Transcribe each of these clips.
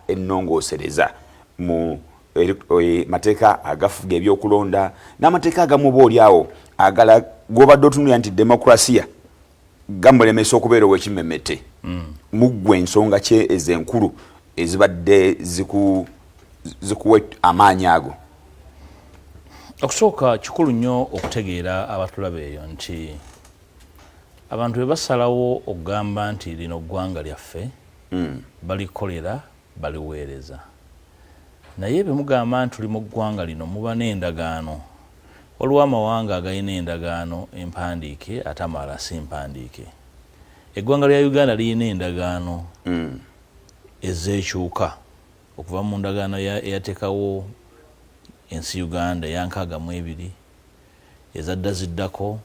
ennongoosereza mu mateeka agafuga ebyokulonda n'amateeka agamu boolyawo agala gobadde otunulira nti demokrasiya gamulemesa okubeera ow'ekimmemmette muggwe ensonga ki ezenkulu ezibadde zikuwa amaanyi ago? Okusooka kikulu nnyo okutegeera abatulaba eyo nti abantu bwe basalawo okugamba nti lino ggwanga lyaffe balikolera baliweereza, naye bwe mugamba nti tuli mu ggwanga lino muba n'endagaano. Waliwo amawanga agalina endagaano empandiike ate amalala si mpandiike. Eggwanga lya Uganda lirina endagaano ezeekyuka okuva mu ndagaano eyateekawo ensi Uganda eya 62 ezadda ziddako,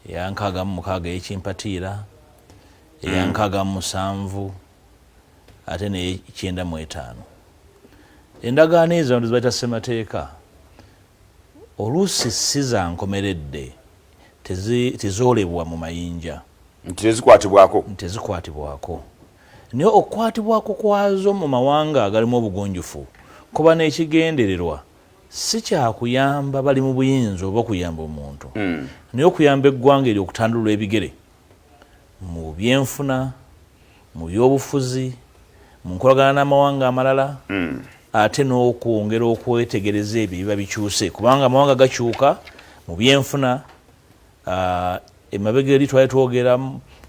eya 66 ey'ekimpatiira, eya 67 ate ne 95. Endagaano ezo zibayita ssemateeka oluusi si za nkomeredde, tezoolebwa mu mayinja, tezikwatibwako. Naye okukwatibwako kwazo mu mawanga agalimu obugunjufu kuba n'ekigendererwa si kyakuyamba bali mu buyinza oba okuyamba omuntu, naye okuyamba eggwanga eryo okutandulula ebigere mu byenfuna, mu byobufuzi, mu nkolagana n'amawanga amalala, ate n'okwongera okwetegereza ebyo biba bikyuse, kubanga amawanga gakyuka mu byenfuna. Emabega eri twali twogera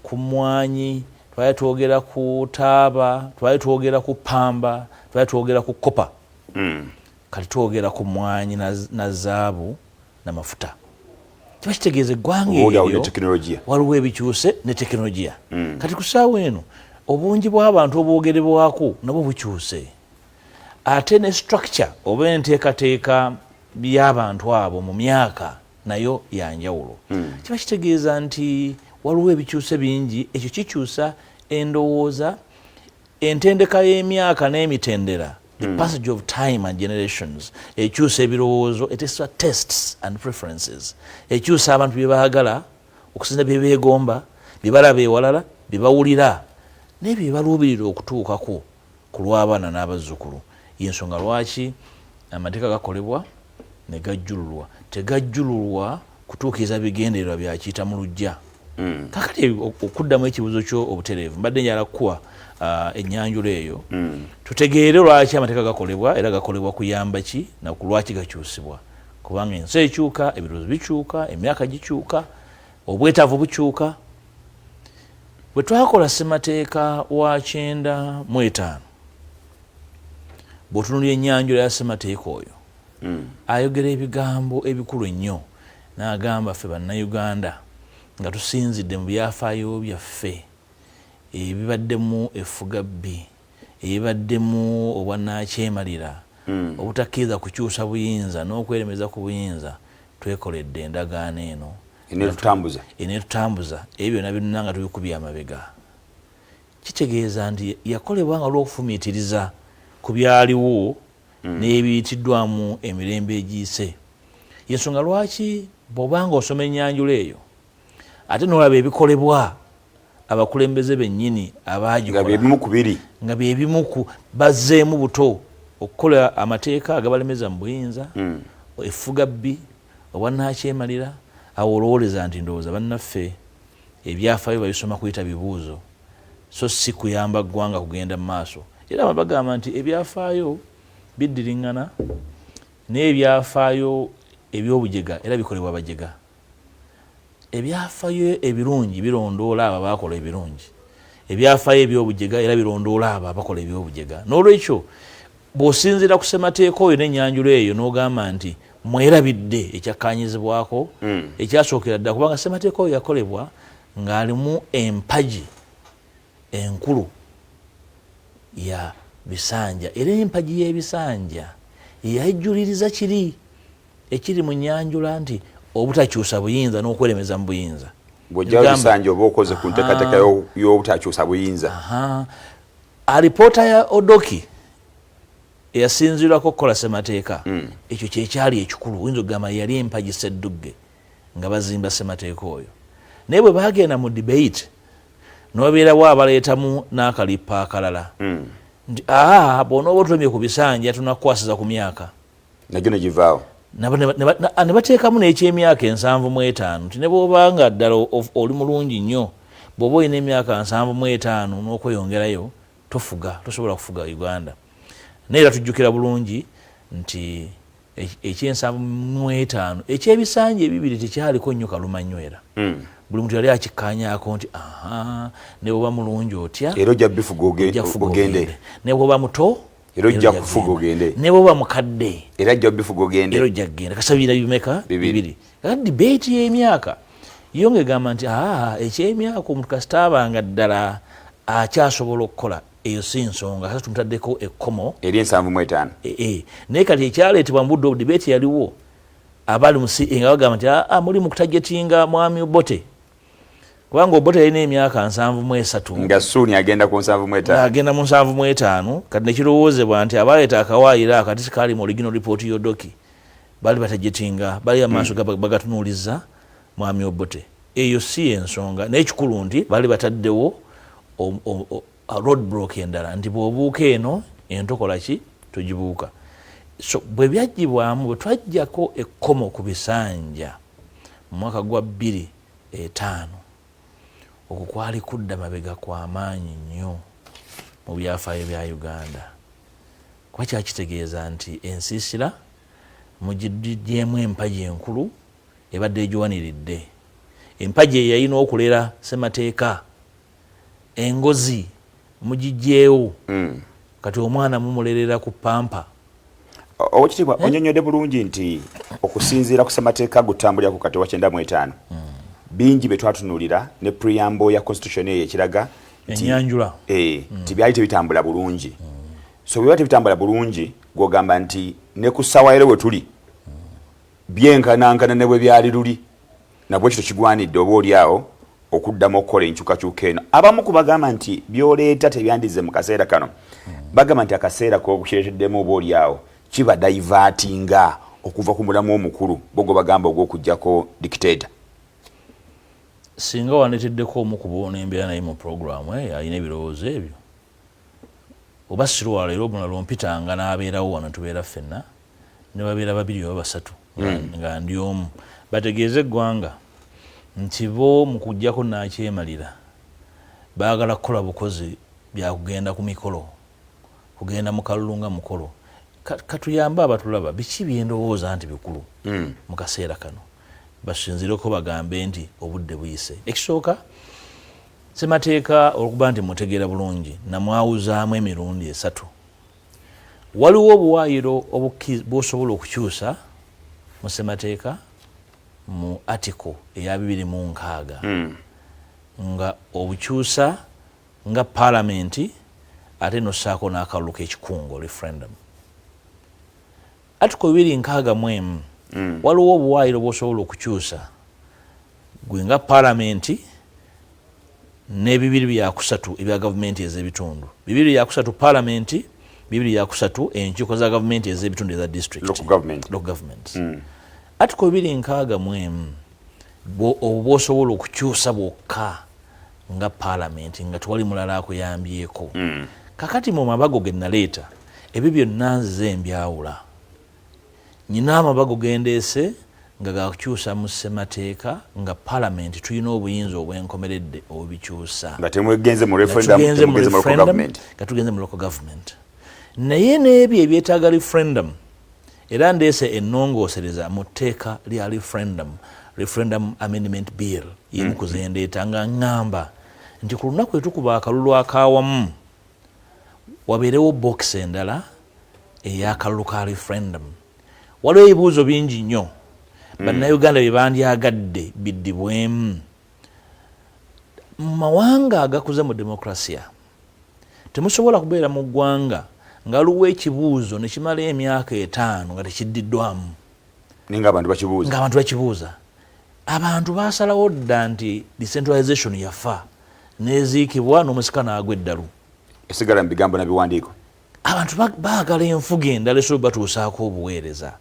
ku mmwanyi, twali twogera ku taaba, twali twogera ku pamba, twali twogera ku kopa, kati twogera ku mmwanyi na zaabu n'amafuta. Kiba kitegeeza eggwanga eryo waliwo ebikyuse ne tekinologiya. Kati ku ssaawa eno obungi bw'abantu obwogerebwako nabwo bukyuse, ate ne structure oba enteekateeka by'abantu abo mu myaka nayo yanjawulo. Kiba kitegeeza nti waliwo ebikyuse bingi, ekyo kikyusa endowooza, entendeka y'emyaka n'emitendera, the passage of time and generations, ekyusa ebirowoozo, eteesa tastes and preferences, ekyusa abantu bye baagala okusinza bye beegomba, bye balaba ewalala, bye bawulira n'ebyo bye baluubirira okutuukako ku lw'abaana n'abazzukulu. Y'ensonga lwaki amateeka gakolebwa ne gajjululwa, tegajjululwa kutuukiriza bigendererwa byakiyita mu luggya. Kakati okuddamu ekibuzo kyo obutereevu, mbadde njala kukuwa ennyanjula eyo tutegeere lwaki amateeka gakolebwa era gakolebwa kuyamba ki na ku lwaki gakyusibwa. Kubanga ensi ekyuka, ebirowoozo bikyuka, emyaka gikyuka, obwetaavu bukyuka. Bwe twakola ssemateeka wa 95 bw'otunuulira ennyanjula ya ssemateeka oyo ayogera ebigambo ebikulu ennyo, n'agamba ffe bannayuganda nga tusinzidde mu byafaayo byaffe ebibaddemu effugabbi, ebibaddemu obwannakyemalira, obutakkiriza kukyusa buyinza n'okweremeza ku buyinza, twekoledde endagaano eno eneetutambuza ebyo byonna byonna nga tubikubye amabega. Kitegeeza nti yakolebwa nga lw'okufumiitiriza ku byaliwo n'ebiyitiddwamu emirembe egiyise. Y'ensonga lwaki bw'obanga osoma ennyanjula eyo ate n'olaba ebikolebwa abakulembeze bennyini abaagikola nga bye bimu ku bazzeemu buto okukola amateeka agabalemeza mu buyinza, effugabbi, obwannakyemalira, awo olowoleza nti ndowooza bannaffe ebyafaayo babisoma kuyita bibuuzo so si kuyamba ggwanga kugenda mu maaso. Era bagamba nti ebyafaayo biddiriŋŋana n'ebyafaayo eby'obujega era bikolebwa bajega. Ebyafaayo ebirungi birondoola abo abakola ebirungi, ebyafaayo eby'obujega era birondoola abo abakola eby'obujega. N'olwekyo bw'osinziira ku ssemateeka oyo n'ennyanjula eyo n'ogamba nti mwerabidde ekyakkaanyizibwako ekyasookera ddala, kubanga ssemateeka oyo yakolebwa ng'alimu empagi enkulu ya bisanja, era empagi y'ebisanja yajjuliriza kiri ekiri mu nnyanjula nti obutakyusa buyinza n'okweremeza mu buyinza. Bw'ojja bisanja oba okoze ku nteekateeka y'obutakyusa buyinza. Alipoota ya Odoki eyasinziirwako okukola ssemateeka, ekyo kyekyali ekikulu, oyinza okugamba yali empagi Sseddugge nga bazimba ssemateeka oyo. Naye bwe baagenda mu debate n'obeerawo abaleetamu n'akalipa akalala nti bw'onooba otulemye ku bisanja tunakukwasiza ku myaka nagyo negivaawo ne bateekamu n'ekyemyaka 75 nti ne bw'obanga ddala oli mulungi nnyo bw'oba olina emyaka 75 n'okweyongerayo tosobola kufuga Uganda. Naye era tujjukira bulungi nti ky'75 ekyebisanja ebibiri tekyaliko nnyo kalumanywera. Buli muntu yali akikkaanyaako nti ne bw'oba mulungi otya era ojja bifuga ogende, ne bw'oba muto era ojja kufuga ogende, ne bw'oba mukadde era ojja bifuga ogende, era ojja kgenda. Kasabira bimeka bibiri. Kati debate y'emyaka yo ng'egamba nti ekyemyaka omuntu kasita abanga ddala akyasobola okukola, eyo si nsonga, kati tumutaddeko ekkomo eri 75. Naye kati ekyaleetebwa mu budde obwo debate yaliwo abali nga bagamba nti muli mu kutagetinga mwami Obote, kubanga Obote yalina emyaka 73 nga Ssuuni agenda ku 75, agenda mu 75. Kati nekirowoozebwa nti abaleeta akawaayiro akati sikaali mu original report y'Odoki bali batagetinga, bali amaaso bagatunuuliza mwami Obote. Eyo si ensonga, naye ekikulu nti bali bataddewo roadblock endala nti bw'obuuka eno entokola ki tugibuuka. So bwe byaggyibwamu, bwe twaggyako ekkomo ku bisanja mu mwaka gwa 2005, okwo kwali kudda mabega kw'amaanyi nnyo mu byafaayo bya Uganda. Kuba kyakitegeeza nti ensiisira mugiddyeemu empagi enkulu ebadde egiwaniridde. Empagi eyo yalina okulera ssemateeka, engozi mugiggyeewo, kati omwana mumulerera ku pampa. Owekitiibwa onyonyodde bulungi nti okusinziira ku ssemateeka gutambulira ku kati wa 95 bingi bye twatunuulira ne preamble ya constitution eyo ekiraga enyanjula nti byali tebitambula bulungi. So bwe tebitambula bulungi gw'ogamba nti ne ku ssaawa ero we tuli byenkanankana ne bwe byali luli nabwo ekyo kigwanidde oba oli awo okuddamu okukola enkyukakyuka eno. Abamu kubagamba nti byoleeta tebyandize mu kaseera kano, bagamba nti akaseera k'obukireeteddemu oba oli awo kiba divertinga okuva ku mulamu omukulu bogo bagamba ogw'okuggyako dictator. Singa waneteddeko omu ku bo n'embeera naye mu programu alina ebirowoozo ebyo, oba sirwala era omulala ompitanga n'abeerawo wano tubeera ffenna ne babeera babiri oba basatu nga ndi omu, bategeeze eggwanga nti bo mu kuggyako nakyemalira baagala kukola bukozi bya kugenda ku mikolo, kugenda mu kalulu nga mukolo. Katuyambe abatulaba biki byendowooza nti bikulu mu kaseera kano, basinzireko bagambe nti obudde buyise. Ekisooka ssemateeka okuba nti mutegeera bulungi namwawuzaamu emirundi 3. Waliwo obuwaayiro bw'osobola okukyusa mu ssemateeka mu article eya 26 nga obukyusa nga palamenti ate nossaako n'akalulu k'ekikungo referendum. Article 261 waliwo obuwaayiro bw'osobola okukyusa gwe nga palamenti ne2 ebya gavumenti ez'ebitundu, 2 palamenti, 2 enkiiko za gavumenti ez'ebitundu eza district local government. Article 261 bw'osobola okukyusa bwokka nga palamenti nga tewali mulala akuyambyeko. Kakati mu mabago ge naleeta ebyo byonna nzize mbyawula. Nyina amabago gendeese nga gakukyusa mu ssemateeka nga palamenti tulina obuyinza obwenkomeredde obubikyusa nga temwegenze mu referendum nga tugenze mu local government. Naye n'ebyo ebyetaaga referendum era ndeese ennongoosereza mu tteeka lya referendum amendment bill yemu kuzendeeta nga ngamba nti ku lunaku etukuba akalulu akaawamu wabeerewo box endala ey'akalulu ka referendum. Waliwo ebibuuzo bingi nnyo bannayuganda bye bandyagadde biddibwemu. Mu mawanga agakuze mu demokrasiya temusobola kubeera mu ggwanga nga waliwo ekibuuzo ne kimala emyaka 5 nga tekiddiddwamu nga abantu bakibuuza. Abantu basalawo dda nti decentralization yafa neziikibwa n'omusika n'agwa eddalu, esigala mu bigambo na biwandiiko. Abantu baagala enfuga endala esobola batuusaako obuweereza.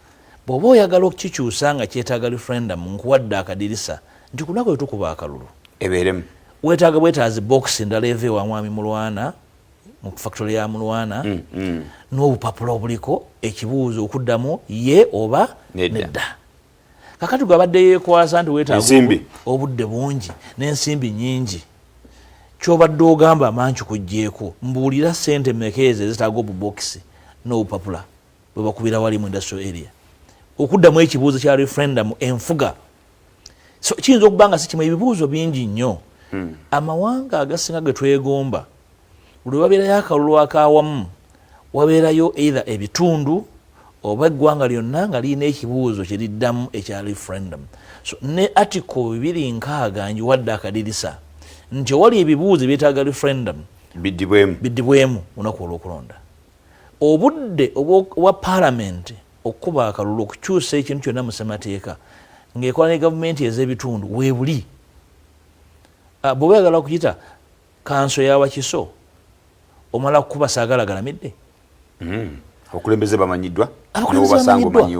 Bw'oba oyagala okukikyusa nga kyetaaga referendum nkuwadde akadirisa nti ku lunaku etukuba akalulu ebeeremu weetaaga bwetaazi box endala eva ewa mwami Mulwana mu factory ya Mulwana n'obupapula obuliko ekibuuzo okuddamu ye oba nedda. Kakati gwabadde yeekwasa nti weetaaga obudde bungi n'ensimbi nnyingi, ky'obadde ogamba amanyi kuggyeko, mbuulira ssente mmeka ezo ezitaaga obubokisi n'obupapula bwe bakubira wali mu industrial area okuddamu ekibuuzo kya referendum enfuga. So kiyinza okuba nga si kimu, ebibuuzo bingi nnyo. Amawanga agasinga ge twegomba buli wabeerayo akalulu akaawamu wabeerayo either ebitundu oba eggwanga lyonna nga lirina ekibuuzo kye liddamu ekya referendum. So ne article 206 njiwadde akadirisa nti wali ebibuuzo byetaaga referendum biddibwemu lunaku olw'okulonda. Obudde obwa parliament okuba akalulu okukyusa ekintu kyonna mu ssemateeka ng'ekola ne gavumenti ez'ebitundu weebuli. Bw'oba oyagala kuyita kanso ya Wakiso omala kukuba saagala-galamidde. Okulembeze bamanyiddwa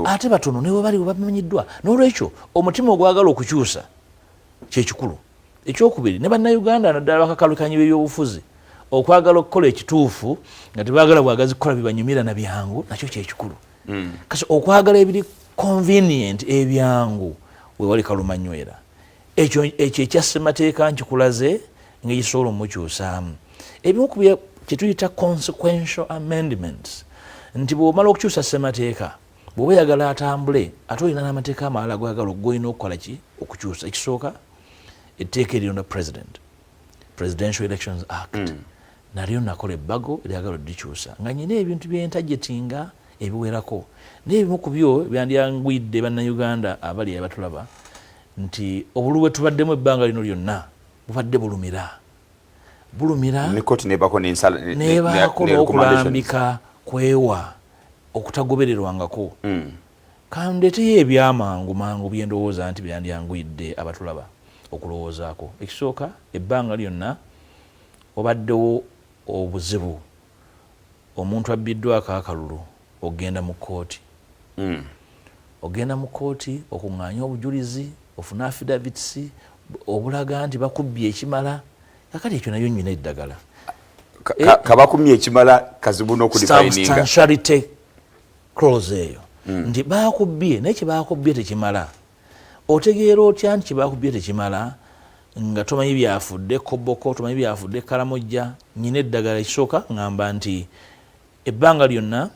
ate batono ne bwe bali bamanyiddwa. N'olwekyo omutima ogwagala okukyusa kyekikulu. Ekyokubiri ne bannayuganda naddala bakakalukanyi b'ebyobufuzi okwagala okukola ekituufu nga tebaagala bwagazi kukola bibanyumira na byangu nakyo kyekikulu. Kasi okwagala ebiri convenient ebyangu wewali kalumanywera ekyo ekya ssemateeka nkikulaze ng'ekisobola omukyusaamu. Ebimu ku bye tuyita consequential amendments nti bw'omala okukyusa ssemateeka bw'oba oyagala atambule ate olina n'amateeka amalala gwagala ogwolina okukola ki okukyusa. Ekisooka etteeka erironda Presidential Elections Act nalyo nakola ebbago eryagala oddikyusa nga nyina ebintu byentajetinga ebiwerako n'ebimu ku byo byandyangwidde bannayuganda abali abatulaba nti obulu bwe tubaddemu ebbanga lino lyonna bubadde bulumira nebaako n'okulambika kwewa okutagobererwangako. Kandeeteyo ebyamangu mangu byendowooza nti byandyangwidde abatulaba okulowoozaako. Ekisooka ebbanga lyonna wabaddewo obuzibu, omuntu abbiddwako akalulu ogenda mu kkooti. Ogenda mu kkooti okuŋŋaanya obujulizi ofuna affidavits obulaga nti bakubbye ekimala. Kakati ekyo nayo nnyina eddagala kabakumye ekimala kazibu n'okudifininga substantiality clause eyo nti bakubbye naye kyebakubbye tekimala. Otegeera otya nti kyebakubbye tekimala nga tomanyi byafudde Koboko, tomanyi byafudde Kalamojja? Nyina eddagala. Ekisooka ngamba nti ebbanga lyonna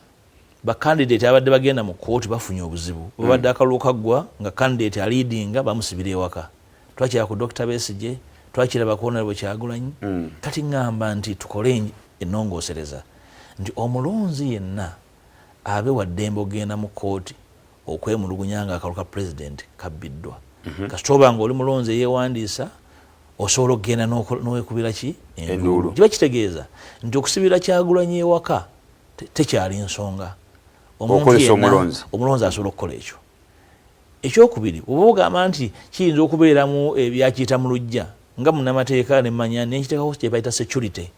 bakandidate abadde bagenda mu kkooti bafunye obuzibu. Babadde akalulu kaggwa nga kandidate aliidinga bamusibira ewaka. Twakira ku Dr. Besigye, twakiraba ku Honorable Kyagulanyi. Kati ngamba nti tukole ennongoosereza nti omulonzi yenna abe wa ddembe ogenda mu kkooti okwemulugunya nga akalulu ka president kabbiddwa. Kasita oba ng'oli mulonzi eyeewandiisa osobola okugenda n'owekubira ki enduulu. Kiba kitegeeza nti okusibira Kyagulanyi ewaka tekyali nsonga. Omulonzi asobola okukola ekyo. Ekyokubiri oba ogamba nti kiyinza okubeeramu ebyakiyita mu luggya nga munnamateeka ne mmanya nekiteekako kye bayita security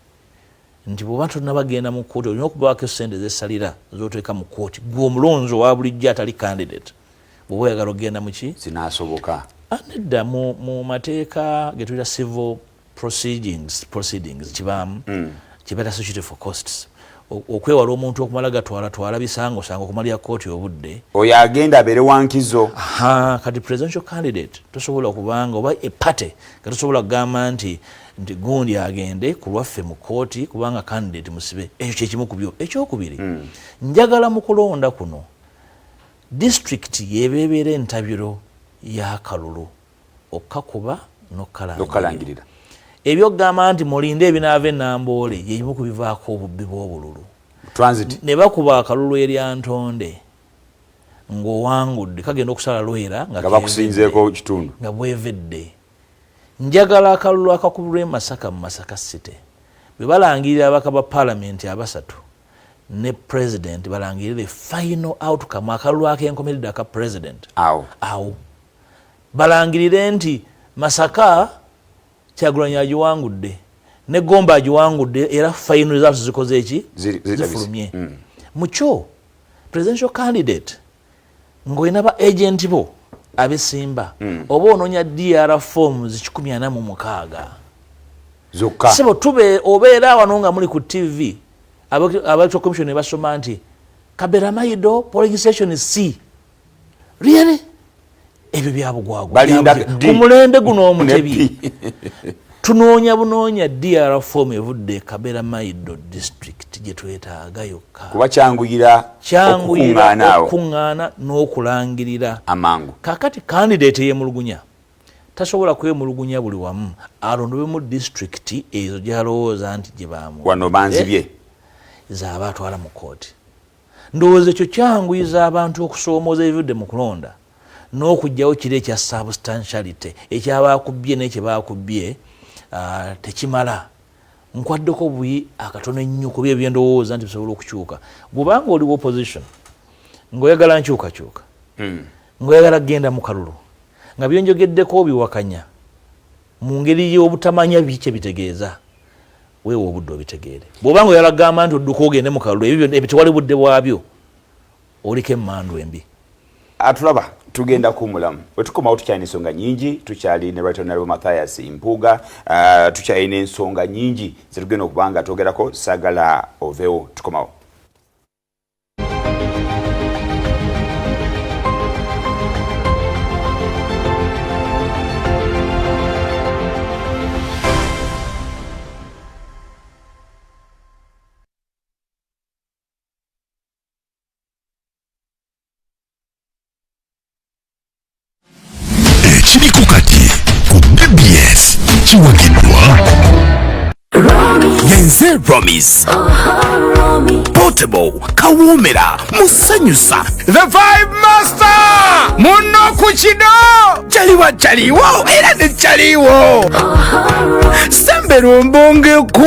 nti bw'oba tonnabagenda mu kkooti olina okubaako ssente z'essalira z'oteeka mu kkooti gwe omulonzi owa bulijjo atali candidate bw'oba oyagala okugenda mu ki zinaasoboka. Nedda mu mateeka ge tuyita civil proceedings kibaamu kye bayita security for costs okwewala omuntu okumala gatwala bisangosango okumalira kkooti obudde oyo agenda abeere wankizo. Kati presidential candidate tosobola kubanga oba epate nga tosobola kugamba nti gundi agende ku lwaffe mu kkooti kubanga candidate musibe. Ekyo kyekimu ku byo. Ekyokubiri njagala mu kulonda kuno district yebeebeera entabiro y'akalulu okkakuba n'okkalangirira. Ebyokugamba nti mulinde ebinaava enamboole yebimu ku bivaako obubbi bw'obululu. Ne bakuba akalulu eryantonde ng'owangudde kagenda okusala lwera nga bakusinzeeko kitundu nga bwevedde. Njagala akalulu akakubulwa e Masaka mu Masaka City bwe balangirira abaka ba palamenti abasatu ne president balangirire final outcome akalulu ak'enkomeredde aka president awo balangirire nti Masaka Kyagulanyi agiwangudde ne Gomba agiwangudde era final results zikoze eki zifulumye. Mukyo presidential candidate ng'olina ba agent bo abesimba oba onoonya DR forms 146 zokka sebo tube obeera wano nga muli ku TV Electoral Commission basoma nti Kabera Maido polling station C really ebyo byabugwagwa ku mulembe guno omutebi tunoonya bunoonya DR form evudde Kabera Maido district gye twetaaga yokka kuba kyanguyira okuŋŋaana n'okulangirira amangu kakati candidate yemulugunya tasobola kwemulugunya buli wamu alondebwe mu district ezo gyalowooza nti gye baamu wano banzibye zaaba atwala mu kooti ndowooza ekyo kyanguyiza abantu okusoomooza ebivudde mu kulonda n'okugyawo kiri ekya substantiality ekyabakubbye n'ekye bakubbye tekimala nkwaddeko buyi akatono ennyo ku byo byendowooza nti bisobola okukyuka bw'obanga oli opposition ng'oyagala nkyukakyuka ng'oyagala kgenda mu kalulu nga byonjogeddeko biwakanya mu ngeri y'obutamanya biki bitegeeza weewa obudde obitegeere bw'obanga oyagala kugamba nti odduka ogende mu kalulu ebyo tewali budde bwabyo oliko emmandu embi atulaba tugenda kumulamu wetukomawo tukyalina ensonga nyingi tukyali ne Right Honorable Mathias Mpuuga tukyalina ensonga nyingi zetugenda okubanga twogerako sagala oveewo tukomawo kiriko kati ku BBS kiwagiddwa yenze Romis Portable kawoomera musanyusa The Vibe Master muno ku kino kyaliwo era tekyaliwo sembera ombongeku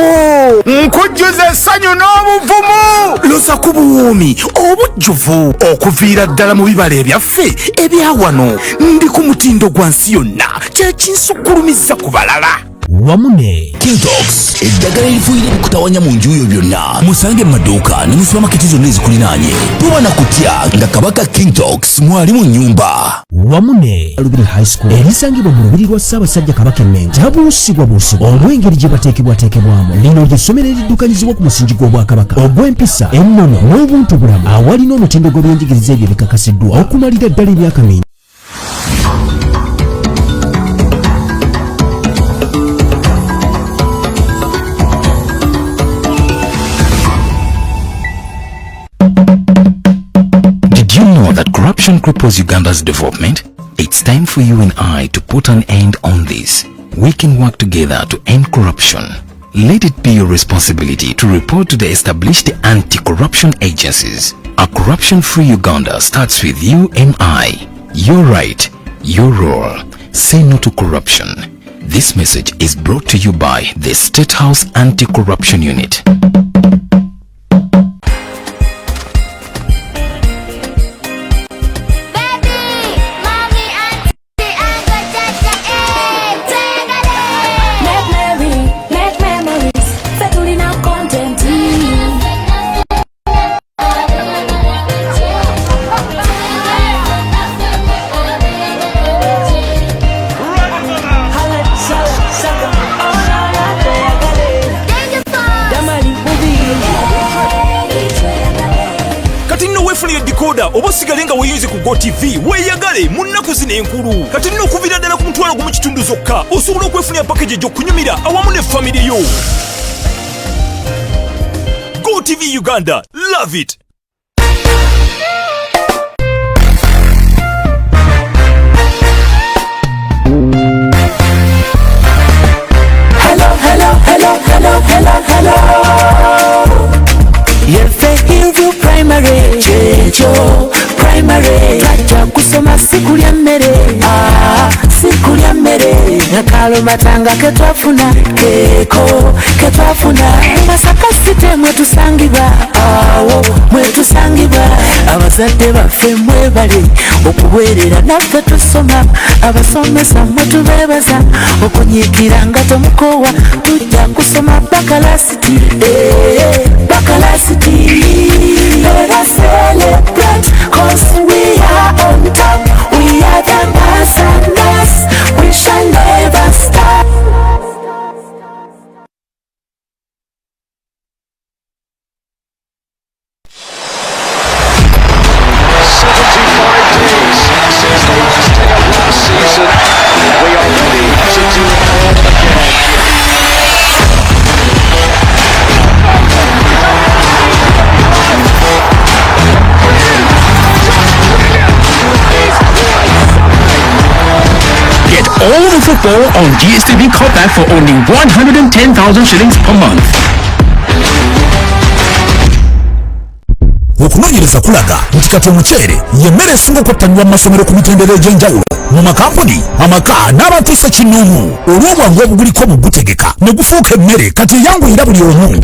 nkujjuza essanyu n'obuvumu loza ku buwuumi obujjuvu okuviira ddala mu bibala ebyaffe ebyawano ndi ku mutindo gwa nsi yonna kyekinsukulumiza ku balala wamune Kintox eddagala erifuuyira ebikutawanya mu njuuyo byonna musange mu maduuka ne mu supamaketi zonna ezikulinaanye tuba na kutya nga kabaka Kintox mwali mu nnyumba wamune Lubiri High School erisangibwa mu lubiri lwa Ssaabasajja Kabaka Emmenja tabuusibwa olw'engeri gye bateekebwamu lino ly'essomero eriddukanyizibwa ku musingi gw'Obwakabaka ogw'empisa ennono n'obuntu bulamu awalina omutindo gw'ebyenjigiriza ebyo bikakasiddwa okumalira ddala emyaka mingi that corruption cripples Uganda's development? It's time for you and I to put an end on this. We can work together to end corruption. Let it be your responsibility to report to the established anti-corruption agencies. A corruption-free Uganda starts with you and I. Your right, your role. Say no to corruption. This message is brought to you by the State House Anti-Corruption Unit. Obosigale nga weeyunze ku GoTV weeyagale mu nnaku zino enkulu kati nno okuviira ddala ku mutwalo gumu kitundu zokka osobola okwefunira pakeji gy'okunyumira awamu ne famire yo. GoTV Uganda, love it! Yefe primary checho primary tata kusoma siku lya mmere siku lya mmere nakalo matanga ketwafuna ketwafuna Masaka site mwetusangibwa mwetusangibwa abazadde baffe mwebale okuweerera naffe tusoma abasomesa mwetubeebaza okunyiikira nga temukowa tujja kusoma bakalasiti bakalasiti. Let us celebrate, cause we are on top. We are the ambassadors, we shall never stop. football on DSTV Compact for only 110,000 shillings per month. Okunoonyereza kulaga nti kati omuceere yemmere esinga okwettanirwa mu masomero ku mitendera egy'enjawulo mu makampuni amaka n'abantu ssekinnoomu olw'obwangu obuguliko mu gutegeka ne gufuuka emmere kati eyanguyira buli omu.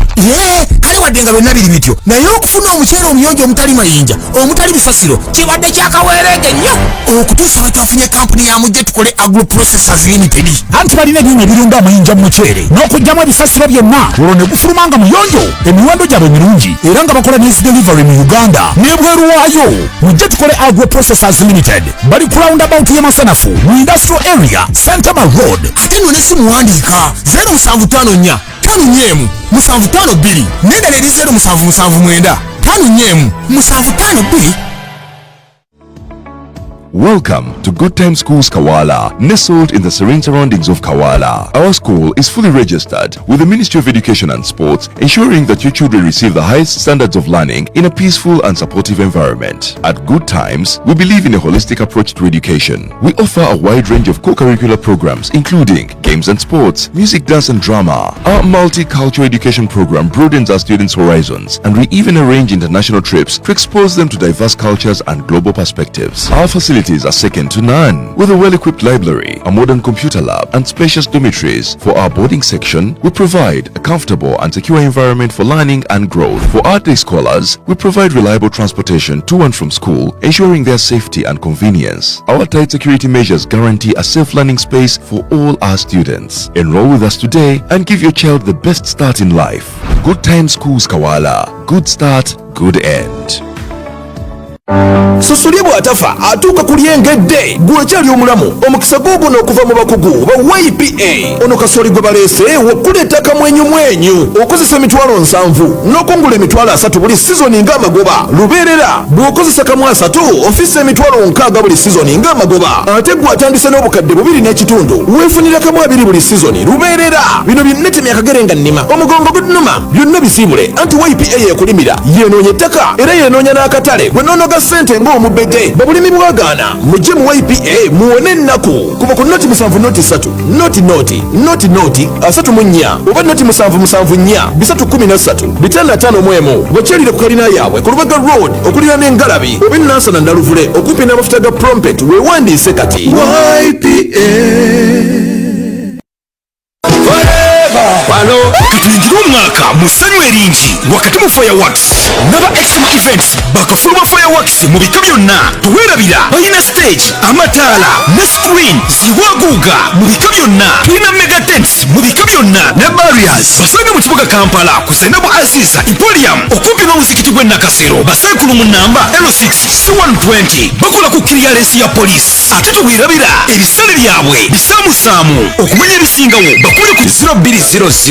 Kale wadde nga byonna biri bityo naye okufuna omuceere omuyonjo omutali mayinja omutali bisasiro kibadde kyakaweereege nnyo okutuusa lwe twafunye kampuni ya mujje tukole Agro Processors Limited. Anti balina ebyuma ebirunga amayinja mu muceere n'okugyamu ebisasiro byonna olwo ne gufulumanga muyonjo. Emiwendo gyabwe mirungi era nga bakola news delivery mu Uganda n'ebweru waayo. Mujje tukole Agro Processors Limited bali ku roundabout ya Masanafu mu industrial area Santama Road. Ate nno ne simuwandiika 0754 5 752 n'eddala eri 0779 5 752. Welcome to Good Time Schools Kawala, nestled in the serene surroundings of Kawala. Our school is fully registered with the Ministry of Education and Sports, ensuring that your children receive the highest standards of learning in a peaceful and supportive environment. At Good Times, we believe in a holistic approach to education. We offer a wide range of co-curricular programs, including games and sports, music, dance and drama. Our multicultural education program broadens our students' horizons, and we even arrange international trips to expose them to diverse cultures and global perspectives. Our facilities are second to none, with a well-equipped library, a modern computer lab, and spacious dormitories. For our boarding section, we provide a comfortable and secure environment for learning and growth. For our day scholars, we provide reliable transportation to and from school, ensuring their safety and convenience. Our tight security measures guarantee a safe learning space for all our students. Enroll with us today and give your child the best start in life. Good Time Schools Kawala. Good start, good end. Susuli bw'atafa atuuka ku lyengedde gw'ekyali omulamu omukisa gw'ogwo n'okuva mu bakugu ba YPA. Ono kasooli gwe baleese w'okkuleeta kamwenyumwenyu okozesa emitwalo 7 n'okungula emitwalo 3 buli sizoni ng'amagoba. Lubeerera bw'okozesa kamu 3 ofisa emitwalo 6 buli sizoni ng'amagoba. Ate gwe atandise n'obukadde 2.5 weefunira kamu 2 buli sizoni. Lubeerera bino byonnete myakagere nga nnima omugongo gudunuma byonna bisiibule anti YPA yekulimira yeenoonya ettaka era yeenoonya n'akatale gwe noonoga ssente ng'omubege babulimi bwagaana mujje mu YPA muwone ennaku kuva ku noti 7 noti 3 noti 34 oba noti 774 313 551 wakyalire ku kalina yaabwe ku Lubaga Road okulira n'engalabi oba Nansana Naluvule okumpi n'amafuta ga Prompet weewandiise kati YPA. Wano katuyingira omwaka mu ssanyu eringi wakati mu Fireworks n'aba Exmo Events bakafuluma Fireworks mu bika byonna tuweerabira balina stage amataala ne screen ziwaguuga mu bika byonna tulina mega tents mu bika byonna ne barriers basange mu kibuga Kampala ku Zainabu Aziza Emporium okumpi n'omuzikiti gw'e Nakasero basekulu mu namba L6 C120 bakola ku clearance ya police. Ate tuweerabira ebisale byabwe bisaamusaamu okumanya ebisingawo bakule ku 0200 96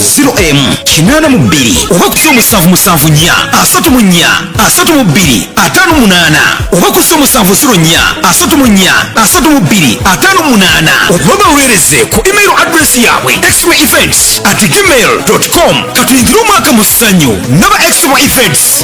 0M 82 oba ku 0774 34 32 58 oba ku 0704 34 32 58 oba baweereze ku email address yaabwe exmoevents@gmail.com. katuyingira omwaka mu ssanyu n'aba Exmo Events.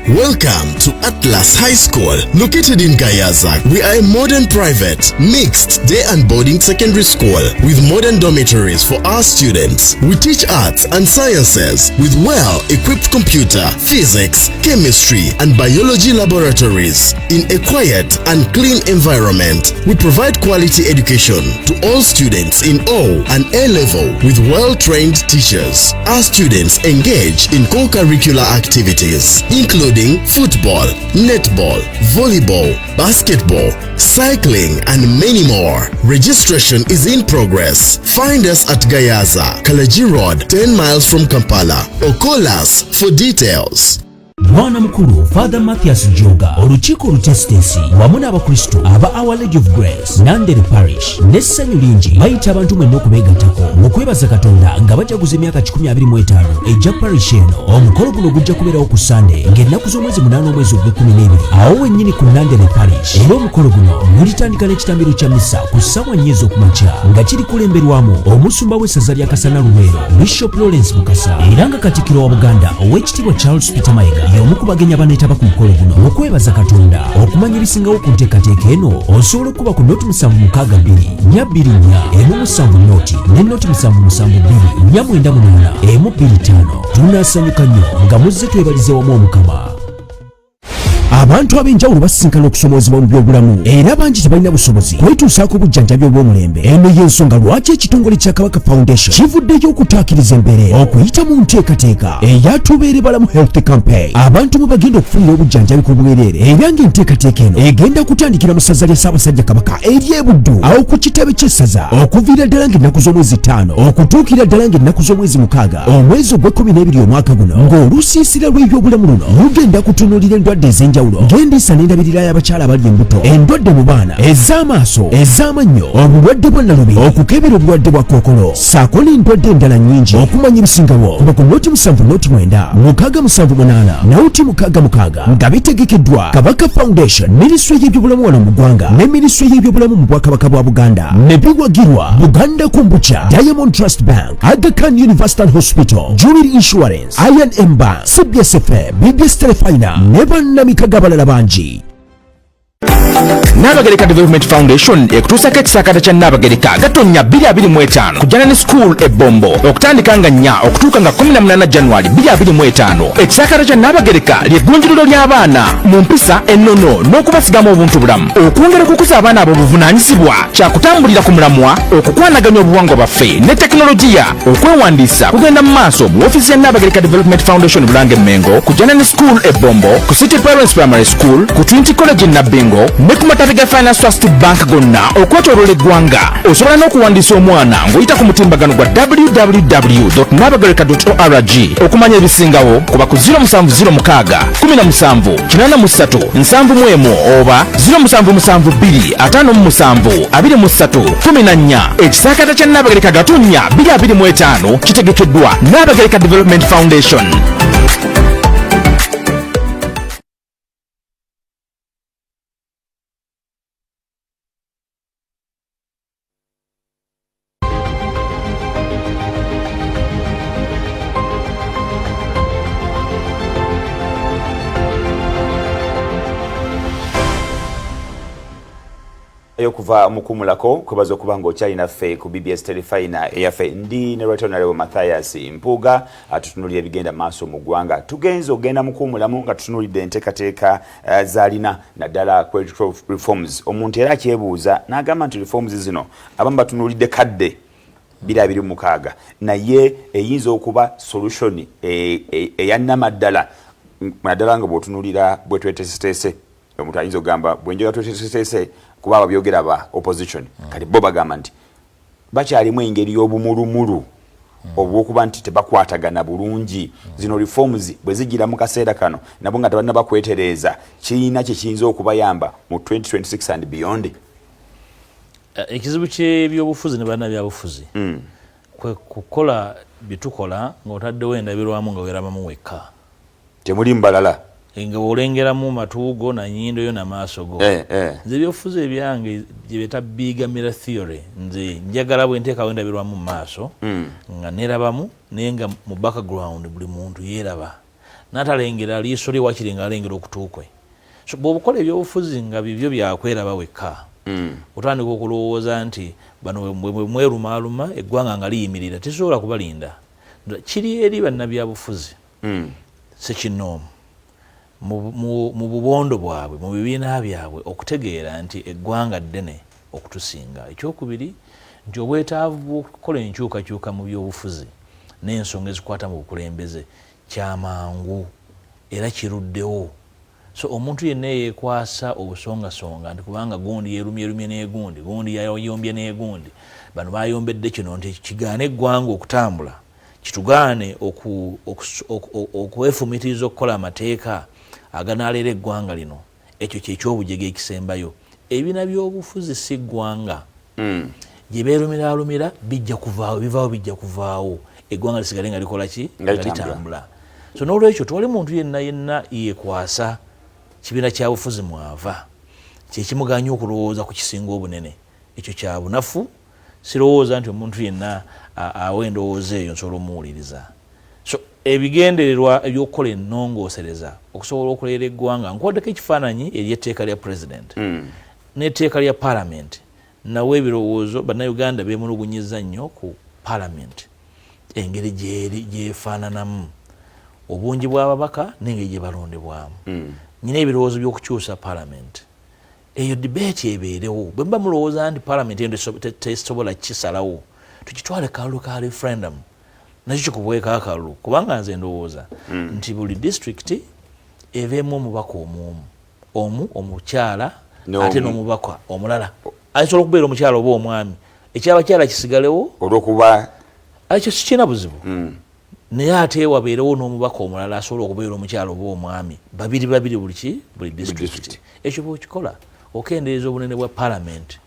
Welcome to Atlas High School, located in Gayaza. We are a modern private, mixed day and boarding secondary school with modern dormitories for our students. We teach arts and sciences with well-equipped computer, physics, chemistry, and biology laboratories. In a quiet and clean environment, we provide quality education to all students in O and A level with well-trained teachers. Our students engage in co-curricular activities, including football, netball, volleyball, basketball, cycling, and many more. Registration is in progress. Find us at Gayaza, Kalaji Road, 10 miles from Kampala, or call us for details. Bwana mukulu Father Mathias Joga olukiiko olutesitensi wamu n'abakristo aba Our Lady of Grace Nandere Parish n'essanyu lingi bayita abantu mwenna okubeegattako mu kwebaza Katonda nga bajaguza emyaka 25 ejja parish eno. Omukolo guno gujja kubeerawo ku Sunday ng'ennaku z'omwezi 8 omwezi ogw'Ekumi awo wennyini ku Nandere Parish. Era omukolo guno gulitandika n'ekitambiro kya misa ku ssaawa 4 ez'okumakya nga kiri kulemberwamu omusumba w'essaza lya Kasana Luweero Bishop Lawrence Mukasa era nga Katikkiro wa Buganda Oweekitiibwa Charles Peter Mayiga y'omu ku bagenya baneetaba ku mukolo guno okwebaza Katonda okumanya ebisingawo ku nteekateeka eno osobola okuba ku noti 762 noti ne noti 772 tunasanyuka nnyo nga muzze twebalize wamu Omukama. Abantu ab'enjawulo basisinkana okusomoozebwa mu byobulamu era bangi tebalina busobozi kwetuusaako obujjanjabi obw'omulembe. Eno y'ensonga lwaki ekitongole kya Kabaka Foundation kivuddeyo okutaakiriza embeere okuyita mu nteekateeka eyatubeere balamu health campaign. Abantu mwe bagenda okufunira obujjanjabi ku bwereere era ng'enteekateeka eno egenda kutandikira mu ssaza lya Ssaabasajja Kabaka ery'e Buddu awo ku kitebe ky'essaza okuviira ddala ng'ennaku z'omwezi 5 okutuukira ddala ng'ennaku z'omwezi 6 omwezi ogw'e12 omwaka guno ng'olusiisira lw'ebyobulamu luno lugenda kutunuulira endwadde ez'enjawulo ng'endiisa n'endabirira y'abakyala abali embuto, endwadde mu baana, ez'amaaso, ez'amannyo, obulwadde bwa nnalubi, okukebera obulwadde bwa kookolo ssaako n'endwadde endala nnyingi. Okumanya ebisingawo kuba ku noti 7 noti 9 678 nauti 66 nga bitegekeddwa Kabaka Foundation, minisitule y'ebyobulamu wano mu ggwanga ne minisitule y'ebyobulamu mu Bwakabaka bwa Buganda ne biwagirwa Buganda Kombucha, Diamond Trust Bank, Aga Khan University Hospital, Jubilee Insurance, I&M Bank, CBSF, BBS Telefina ne bannamikaga abalala bangi. Nabagereka Development Foundation ekutuusako ekisakata kya Nabagereka Gatonnya 2025 kujjana ne school e Bombo okutandika nga 4 okutuuka nga 18 January 2025. Ekisakata kya Nabagereka ly'eggunjuliro ly'abaana mu mpisa ennono n'okubasigamu obuntu bulamu okwongera okukuza abaana abobuvunaanyizibwa kyakutambulira ku mulamwa okukwanaganya obuwangwa baffe ne tekinologiya. Okwewandiisa kugenda mu maaso mu ofiisi ya Nabagereka Development Foundation Bulange Mengo kujjana ne school e Bombo ku City Parents Primary School ku Trinity College Nabingo ne ku Matafega Finance Trust Bank gonna okwetooloola eggwanga. Osobola n'okuwandiisa omwana ng'oyita ku mutimbagano gwa www.nabagereka.org okumanya ebisingawo kuba ku 0706 17 83 71 oba 0772 57 23 14. Ekisakata kya Nabagereka Gatonnya 2025 kitegekeddwa Nabagereka Development Foundation. Okuva mukumulako kubaza okuba ng'okyali naffe ku BBS Telefina eyaffe ndi ne Retonarewo Mathias Mpuuga atutunulira ebigenda maaso mu ggwanga. Tugenze ogenda mukumulamu nga tutunulidde enteekateeka zaalina naddala credit reforms. Omuntu era akyebuuza n'agamba nti reforms zino abamu batunulidde kadde 2026 naye eyinza okuba solution eyannamaddala naddala nga bw'otunulira bwe tweteeseteese. Omuntu ayinza okugamba bwe njoga tweteeseteese kuba ababyogera ba opposition kati bo bagamba nti bakyalimu engeri y'obumulumulu obw'okuba nti tebakwatagana bulungi. Zino reforms bwe zigira mu kaseera kano nabo nga tebalina bakwetereeza kiina kye kiyinza okubayamba mu 2026 and beyond. Ekizibu ky'ebyobufuzi ne bannabyabufuzi kwe kukola bitukola ng'otaddewo endabirwamu nga weerabamu wekka, temuli mbalala nga olengeramu matuugo na nnyindo yo n'amaaso go. Nze ebyobufuzi ebyange gye beeta bigamira theory, nze njagala bwe nteekawo endabirwamu mu maaso nga neerabamu naye nga mu background buli muntu yeeraba n'atalengera liiso lye wakiri nga alengera okutuukwe. So bw'obukola ebyobufuzi nga bibyo byakweraba wekka otandika okulowooza nti bano bwe mwerumaaluma eggwanga nga liyimirira tesobola kubalinda. Kiri eri bannabyabufuzi sekinnoomu mu bubondo bwabwe mu bibiina byabwe okutegeera nti eggwanga ddene okutusinga. Ekyokubiri nti obwetaavu bw'okukola enkyukakyuka mu byobufuzi n'ensonga ezikwata mu bukulembeze kyamangu era kiruddewo. So omuntu yenna yeekwasa obusongasonga nti kubanga gundi yerumye n'egundi, gundi yayombye n'egundi, bano bayombedde kino nti kigaane eggwanga okutambula, kitugaane okwefumitiriza okukola amateeka aganaalera eggwanga lino. Ekyo kyekyobujege ekisembayo. Ebibiina by'obufuzi si ggwanga gye beerumiraalumira bijja kuvaawo eggwanga lisigale nga likola ki nga litambula. So n'olwekyo tewali muntu yenna yeekwasa kibiina kya bufuzi mwava kyekimuganya okulowooza ku kisinga obunene. Ekyo kya bunafu. Sirowooza nti omuntu yenna awa endowooza eyo nsobola omuwuliriza. so ebigendererwa ebyokukola ennongoosereza okusobola okuleera eggwanga nkuwaddeko ekifaananyi ery'etteeka lya president n'etteeka lya parliament nawe ebirowoozo bannayuganda beemulugunyiza nnyo ku parliament engeri gyefaananamu obungi bw'ababaka n'engeri gye balondebwamu nyina ebirowoozo by'okukyusa parliament eyo debate ebeerewo bwe muba mulowooza nti parliament eyo tesobola kisalawo tukitwale kalulu ka referendum nakyo kikubweko akalulu kubanga nze ndowooza nti buli district eveemu omubaka omu omukyala ate n'omubaka omulala asobola okubeera omukyala oba omwami ekyabakyala kisigalewo olwokuba ekyo sikirina buzibu naye ate wabeerewo n'omubaka omulala asobola okubeera omukyala oba omwami babiri buli district ekyo bwekikola okendeeza obunene bwa parliament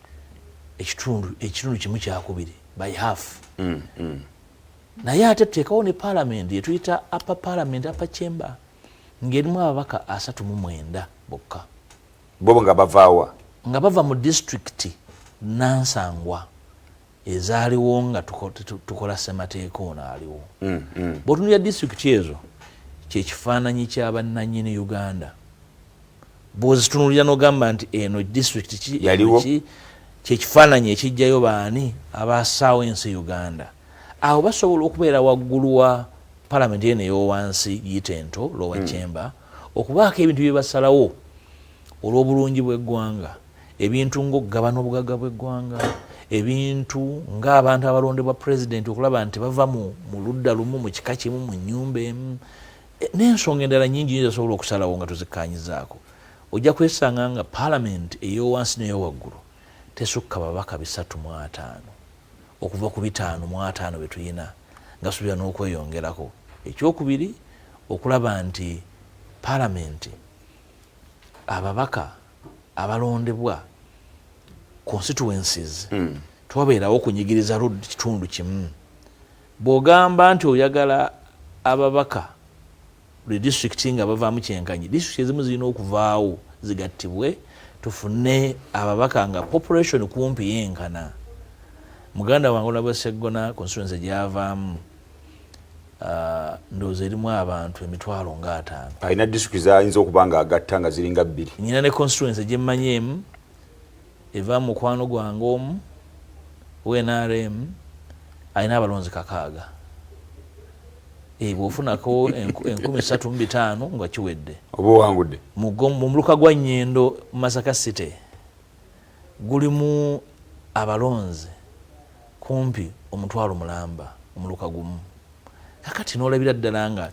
ekitundu kimu kyakubiri by half naye ate tuteekawo ne parliament yetuyita upper parliament upper chamber ng'erimu ababaka 39 bokka bo nga bavaawa nga bava mu district nansangwa ezaaliwo nga tukola ssemateeka ono aliwo bw'otunulira district ezo kyekifaananyi ky'abannannyini Uganda bw'ozitunulira n'ogamba nti eno district kyekifaananyi ekijjayo baani abassaawo ensi Uganda awo basobola okubeera waggulu wa palamenti eno ey'owansi giyita ento lower chamber okubaako ebintu bye basalawo olw'obulungi bw'eggwanga ebintu ng'okugabana obugagga bw'eggwanga ebintu ng'abantu abalondebwa pulezidenti okulaba nti bava mu ludda lumu mu kika kimu mu nnyumba emu n'ensonga endala nnyingi nyo zasobola okusalawo nga tuzikkaanyizaako ojja kwesanga nga palamenti ey'owansi n'ey'owaggulu tesukka babaka 305 okuva ku 505 bye tuyina nga suubira n'okweyongerako ekyokubiri okulaba nti palamenti ababaka abalondebwa constituencies twabeerawo okunyigiriza kitundu kimu bw'ogamba nti oyagala ababaka buli district nga bavaamu kyenkanyi district ezimu zirina okuvaawo zigattibwe tufune ababaka nga population kumpi yenkana muganda wange Nabweseggona constituency gyavaamu ndowooza erimu abantu 50,000 alina district zayinza okuba nga agatta nga ziringa 2 nyina ne constituency gyemmanyeemu eva mu mukwano gwange omu WNRM alina abalonzi 6 bw'ofunako 13,500 nga kiwedde oba owangudde mu muluka gwa Nnyendo Masaka City gulimu abalonzi kumpi 1,000 omuluka gumu kakati n'olabira ddala nga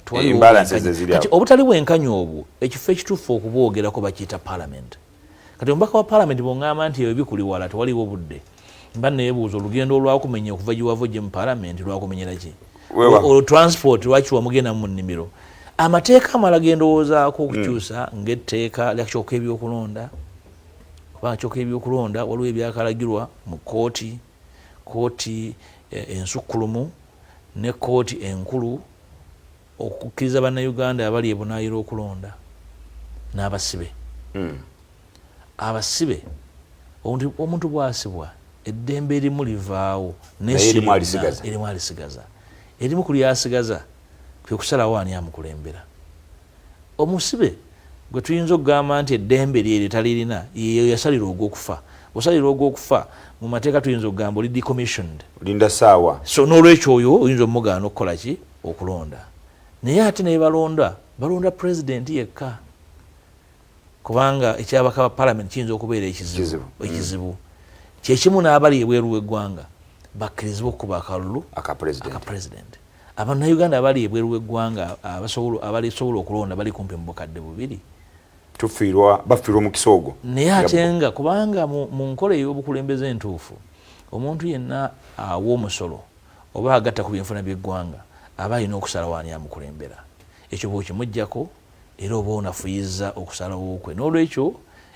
kati obutali bwenkanyi obwo ekifo ekituufu okubwogerako bakiyita parliament kati omubaka wa parliament bw'oŋŋamba nti ebyo bikuli wala tewaliwo budde mba neebuuza olugendo olwakumenya okuva giwavo gye mu parliament lwakumenyera ki transport lwaki wamugenda mu nnimiro amateeka amala gendowoozaako okukyusa ng'etteeka lyakyoka ebyokulonda kubanga kyoka ebyokulonda waliwo ebyakalagirwa mu kooti ensukkulumu ne kooti enkulu okukkiriza bannayuganda abali ebunaayira okulonda n'abasibe abasibe omuntu bw'asibwa eddembe erimu livaawo erimu alisigaza erimu ku lyasigaza kwe kusalawo ani amukulembera omusibe gwe tuyinza okugamba nti eddembe lye talirina yeyo yasalira ogw'okufa osalira ogw'okufa mu mateeka tuyinza okugamba oli decommissioned linda saawa so n'olwekyo oyo oyinza omugaana okukola ki okulonda naye ate naye balonda pulezidenti yekka kubanga ekyabaka ba parliament kiyinza okubeera ekizibu kyekimu n'abali ebweru w'eggwanga bakkirizibwa okuba akalulu aka pulezidenti abannayuganda abali ebweru w'eggwanga abalisobola okulonda bali kumpi mu bukadde 2 bafiirwa mukisa ogwo naye ate nga kubanga mu nkola ey'obukulembeze entuufu omuntu yenna awa omusolo oba agatta ku byenfuna by'eggwanga aba alina okusalawo ani amukulembera ekyo bw'okimuggyako era oba onafuyiza okusalawo kwe n'olwekyo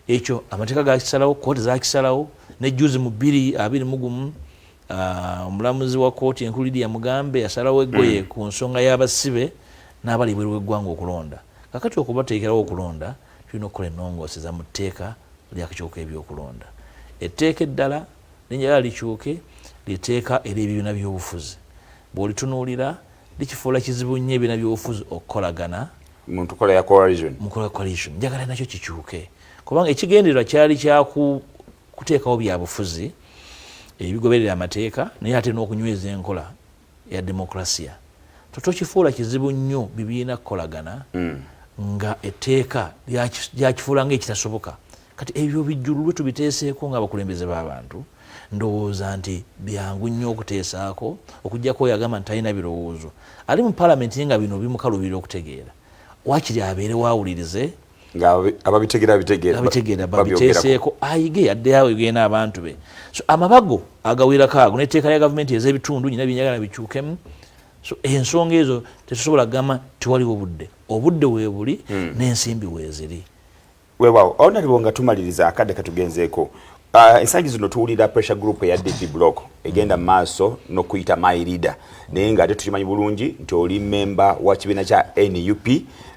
ekyo amateeka gakisalawo kooti zakisalawo nejjuzi mu 2021 omulamuzi wa kooti enkulu Lydia Mugambe yasalawo eggoye ku nsonga y'abasibe n'abali ebweru w'eggwanga okulonda kakati okubateekerawo okulonda tulina okukola ennongooseza mu tteeka lyakakyoka ebyokulonda etteeka eddala linjagala likyuke liteeka era ebibiina by'obufuzi bw'olitunuulira likifuula kizibu nnyo ebibiina by'obufuzi okukolagana mu nkola ya coalition. Njagala nakyo kikyuke kubanga ekigendererwa kyali kuteekawo byabufuzi ebigoberera amateeka naye ate n'okunyweza enkola ya demokrasiya. Tokifuula kizibu nnyo bibiina kukolagana nga etteeka lyakifuula ng'ekitasoboka. Kati ebyo bijjululwe tubiteeseeko ng'abakulembeze b'abantu. Ndowooza nti byangu nnyo okuteesaako okuggyako oyo agamba nti talina birowoozo ali mu palamenti nga bino bimukalubira okutegeera wakiri abeere waawulirize ababitegeera babiteeseeko ayige addeyo ayogenda abantu be. So amabago agawirako ago n'etteeka lya gavumenti ez'ebitundu nyina byenjagala bikyukemu. So ensonga ezo tetusobola kugamba tewaliwo obudde weebuli n'ensimbi weeziri. Weewaawo onaliwo nga tumaliriza akadde katugenzeeko. Ensangi zino tuwulira pressure group ya DP block egenda maaso n'okuyita my leader naye ng'ate tukimanyi bulungi nti oli member wa kibiina kya NUP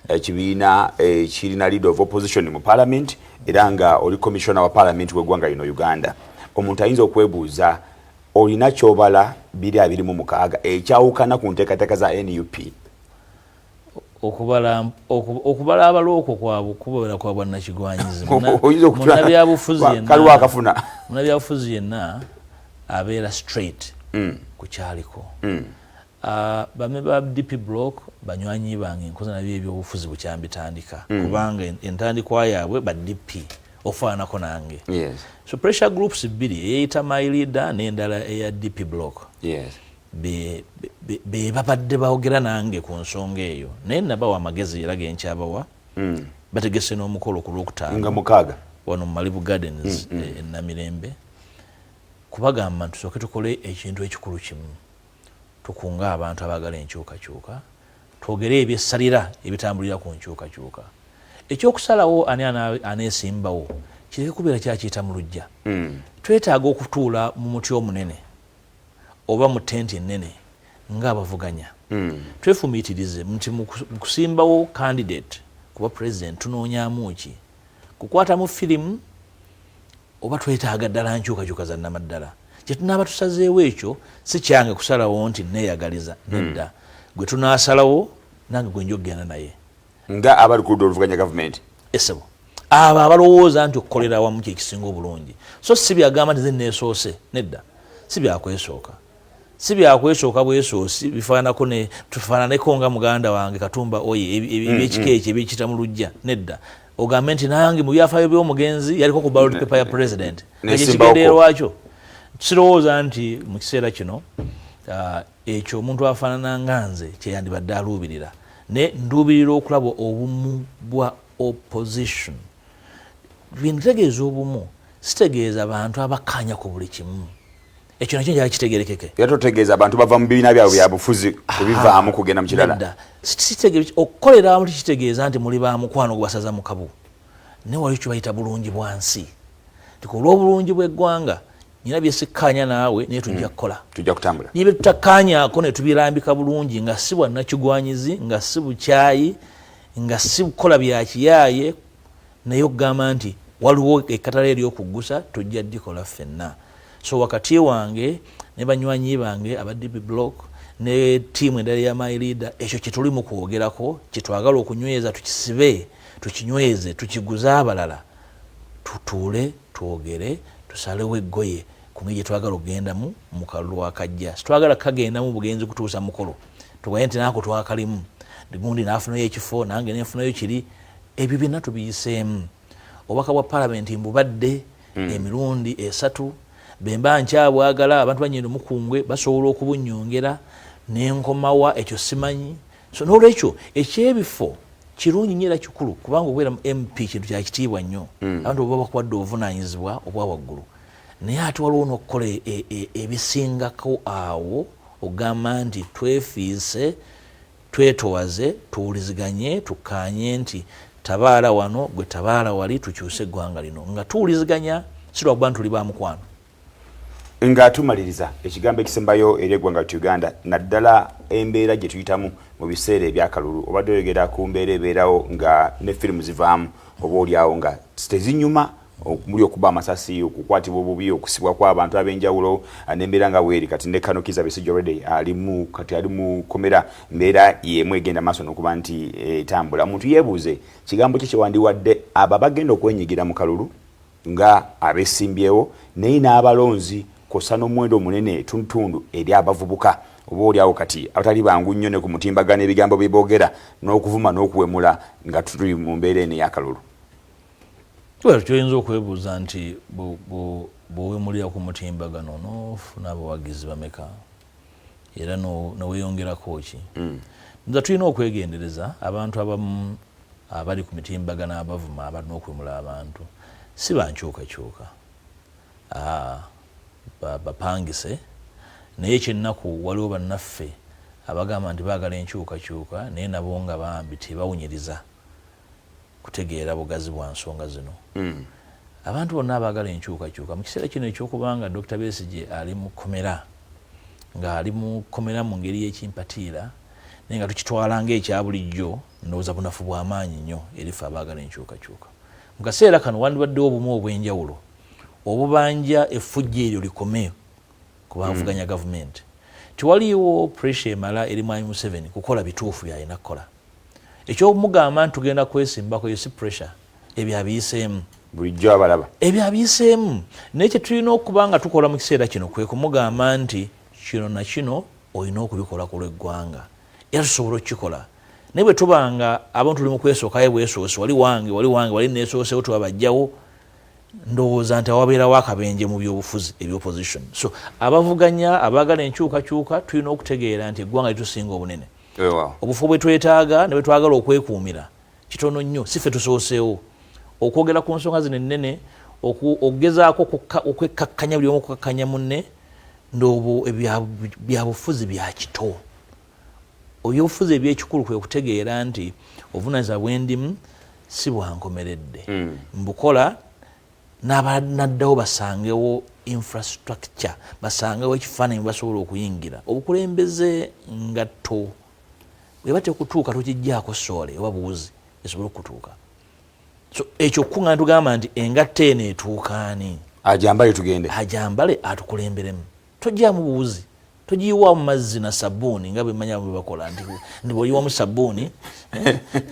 ekibiina kirina leader of opposition mu parliament era nga oli commissioner wa parliament w'eggwanga lino Uganda. Omuntu ayinza okwebuuza olina kyobala 226 ekyawukana ku nteekateeka za NUP. okubala abalooko kwabwe kubera kwa bwannakigwanyizi munnabyabufuzi yenna abeera straight ku kyaliko. Bame ba DP block banywanyi bange enkoza nabyo ebyobufuzi bukyambitandika kubanga entandikwa yaabwe ba DP ofaanako nange. So pressure groups bbiri eyeyita my leader n'endala eya DP block be babadde baogera nange ku nsonga eyo naye nabawa amagezi era genkyabawa bategese n'omukolo ku Lwokutaano nga mukaaga wano mu Malibu Gardens e Namirembe kubagamba tusooke tukole ekintu ekikulu kimu tukunga abantu abaagala enkyukakyuka twogere ebyessalira ebitambulira ku nkyukakyuka. Ekyokusalawo ani aneesimbawo kireke kubeera kyakiyita mu luggya. Twetaaga okutuula mu muti omunene oba mu tenti ennene ng'abavuganya. Twefumiitirize nti mu kusimbawo candidate kuba president tunoonyaamu ki kukwatamu firimu oba twetaaga ddala nkyukakyuka za nnamaddala. Kye tunaaba tusazeewo ekyo si kyange kusalawo nti neeyagaliza nedda gwe tunaasalawo nange gwe njogenda naye nga abali ku ludda oluvuganya gavumenti esebo abo abalowooza nti okukolera awamu kyekisinga obulungi. So si byagamba nti zenneesoose nedda si byakwesooka bwesoosi bifaanako ne tufaananeko nga muganda wange Katumba oye ebyekika ekyo ebyekita mu lujja nedda ogambe nti nange mu byafaayo by'omugenzi yaliko ku ballot paper ya president ekigendererwakyo. Sirowooza nti mu kiseera kino ekyo omuntu afaanana nga nze kyeyandibadde aluubirira ne nduubirira okulaba obumu bwa opposition. Bintegeeza obumu sitegeeza abantu abakkaanya ku buli kimu ekyo nakyo njala kitegerekeke. Era totegeeza abantu bava mu bibiina byabwe bya bufuzi kubivaamu kugenda mu kirala. Okukolera awamu tikitegeeza nti muli ba mukwano gwasaza mu kabu ne wali kyo bayita bulungi bwansi nti ku olw'obulungi bw'eggwanga nina byesikkaanya naawe naye tujja kukola tujja kutambula niye tutakkaanyaako ne tubirambika bulungi nga si bwannakigwanyizi nga si bukyayi nga si bukola byakiyaaye naye okugamba nti waliwo ekkatala ery'okuggusa tujja ddikola ffenna. So wakati wange ne banywanyi bange aba DP block ne tiimu endala ya my leader ekyo kye tuli mu kwogerako kye twagala okunyweza tukisibe tukinyweze tukiguze abalala tutuule twogere tusalewo eggoye ku ngeri gye twagala okugendamu mu kalulu akajja. Situwagala kagendamu bugenzi kutuusa mukolo tugaye nti naako twakalimu gundi naafunayo ekifo nange nenfunayo kiri ebyo byonna tubiyiseemu. Obubaka bwa palamenti mbubadde emirundi 3 bemba nkyabwagala abantu banyendo mukungwe basobola okubunnyongera n'enkomawa ekyo simanyi. So n'olwekyo ekyebifo kirungi nnyo era kikulu kubanga okubeera mu MP kintu kyakitiibwa nnyo abantu oba bakwadde obuvunaanyizibwa obwa waggulu naye ate waliwo n'okukola ebisingako awo ogamba nti twefiise twetowaze tuwuliziganye tukkaanye nti tabaala wano gwe tabaala wali tukyuse eggwanga lino nga tuwuliziganya si lwakuba nti tuli ba mukwano. Nga tumaliriza ekigambo ekisembayo eri eggwanga lya Uganda naddala embeera gye tuyitamu mu biseera ebyakalulu obadde oyogera ku mbeera ebeerawo nga ne firimu zivaamu oba oliawo nga tezinyuma muli okuba amasasi okukwatibwa obubi okusibwa kw'abantu ab'enjawulo n'embeera nga weeri kati ne Kano Kizza Besigye already ali mu komera mbeera yemu egenda maaso n'okuba nti etambula. Omuntu yeebuuze kigambo kye kyewandiwadde abo bagenda okwenyigira mu kalulu nga abesimbyewo naye n'abalonzi kosa n'omuwendo omunene tuntundu eri abavubuka oba oliawo kati abatali bangu nnyo ne ku mutimbagano ebigambo bye boogera n'okuvuma n'okuwemula nga tuli mu mbeera eno ey'akalulu. Kyoyinza okwebuuza nti bw'owemulira ku mutimbagano n'ofuna abawagizi bameka era n'oweyongerako ki? Nza tulina okwegendereza abantu abamu abali ku mitimbagano abavuma abalina okwemula abantu si bankyukakyuka bapangise naye ekyennaku waliwo bannaffe abagamba nti baagala enkyukakyuka naye nabo nga bambi tebawunyiriza kutegeera bugazi bwa nsonga zino. Abantu bonna abaagala enkyukakyuka mu kiseera kino ekyokubanga Dr. Besigye ali mu komera ng'ali mu komera mu ngeri y'ekimpatiira naye nga tukitwala ng'ekya bulijjo ndowooza bunafu bw'amaanyi nnyo erife abaagala enkyukakyuka. Mu kaseera kano wandibaddewo obumu obw'enjawulo obubanja effujjo eryo likome ku bavuganya gavumenti. Tewaliiwo pressure emala eri Mwami Museveni kukola bituufu by'alina kukola. Ekyomugamba nti tugenda kwesimbako yo si pressure ebyo abiyiseemu bulijjo abalaba ebyo abiyiseemu naye kye tulina okuba nga tukola mu kiseera kino kwe kumugamba nti kino na kino olina okubikola ku lw'eggwanga era tusobola okukikola naye bwe tubanga abantu tuli mu kwesookayo bwesoose wali wange neesoosewo tubabajjawo ndowooza nti awabeerawo akabenje mu byobufuzi ebyopposition. So abavuganya abaagala enkyukakyuka tulina okutegeera nti eggwanga litusinga obunene. Obufu bwe twetaaga ne bwe twagala okwekuumira kitono nnyo si ffe tusooseewo okwogera ku nsonga zino ennene okugezaako okwekkakkanya buli omu okukkakkanya munne ndoobo byabufuzi bya kito. Ebyobufuzi ebyekikulu kwe kutegeera nti obuvunaanyizibwa bwendimu si bwankomeredde mbukola n'abanaddawo basangewo infrastructure basangewo ekifaananyi basobola okuyingira obukulembeze ngatto bweba tekutuuka tokijjaako soole oba buwuzi esobola okutuuka. So ekyo okuŋŋaana tugamba nti engatta eno etuukaani ajambale tugende ajambale atukulemberemu tojjaamu buwuzi togiyiwaamu mazzi na sabbuuni nga bwemanya bwe bakola nti bw'oyiwamu sabbuuni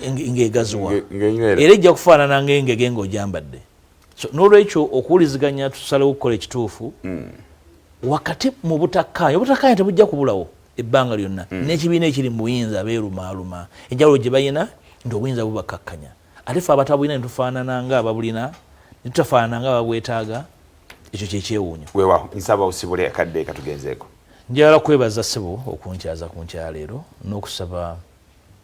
ng'egaziwa era ejja kufaanana ng'engege ng'ojambadde. So n'olwekyo okuwuliziganya tusalewo okukola ekituufu wakati mu butakkaanya tebujja kubulawo ebbanga lyonna n'ekibiina ekiri mu buyinza beerumaaluma enjawulo gye bayina nti obuyinza bubakkakkanya ate ffe abatabulina ne tufaanana nga ababulina ne tutafaanana nga ababwetaaga ekyo kyekyewuunyo. Weewaawo nsaba osibule akadde katugenzeeko. Njagala kwebaza ssebo okunkyaza ku nkyaleero n'okusaba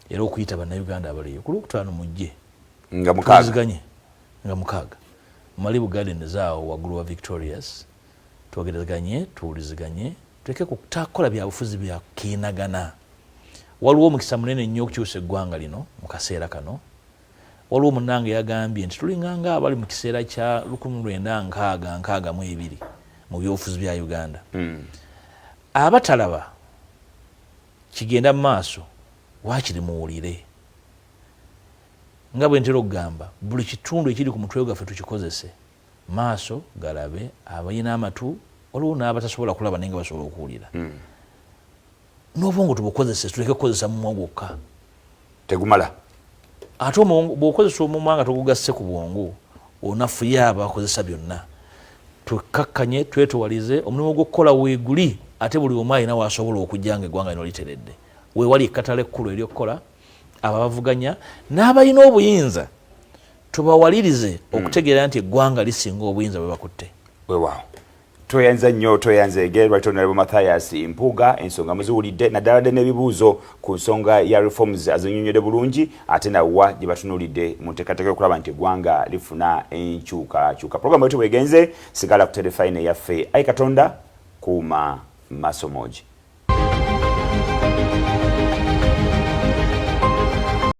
era okuyita bannayuganda abaliyo ku Lwokutaano mujje nga mukaaga Malibu Gardens awo waggulu wa Victorious twogerezeganye tuwuliziganye tuleke kutakola byabufuzi bya kiinagana. Waliwo omukisa munene nnyo okukyusa eggwanga lino mu kaseera kano. Waliwo munnange yagambye nti tulinganga abali mu kiseera kya 1962 mu byobufuzi bya Uganda. Abatalaba kigenda mu maaso waakiri muwulire nga bwe ntera okugamba buli kitundu ekiri ku mutwe gwaffe tukikozese maaso galabe abayina amatu waliwo n'abatasobola kulaba naye nga basobola okuwulira n'obwongo tubukozese tuleke kukozesa mumwa gwokka tegumala ate bw'okozesa omumwa nga togugasse ku bwongo onafuye abakozesa byonna tukkakkanye twetowalize omulimu gw'okukola weeguli ate buli omu alina waasobola okujja nga eggwanga lino literedde weewali ekkatala ekkulu ery'okukola ababavuganya n'abalina obuyinza tubawalirize okutegeera nti eggwanga lisinga obuyinza bwe bakutte. Weewaawo tweyanza nnyo tweyanzeege Right Honorable Mathias Mpuuga ensonga muziwulidde naddala n'ebibuuzo ku nsonga ya reforms azinnyonnyodde bulungi ate nawa gye batunuulidde mu nteekateeka y'okulaba nti eggwanga lifuna enkyukakyuka. Pulogulaamu yaitu bwegenze sigala ku terefayina yaffe. Ayi Katonda kuuma maaso moogi.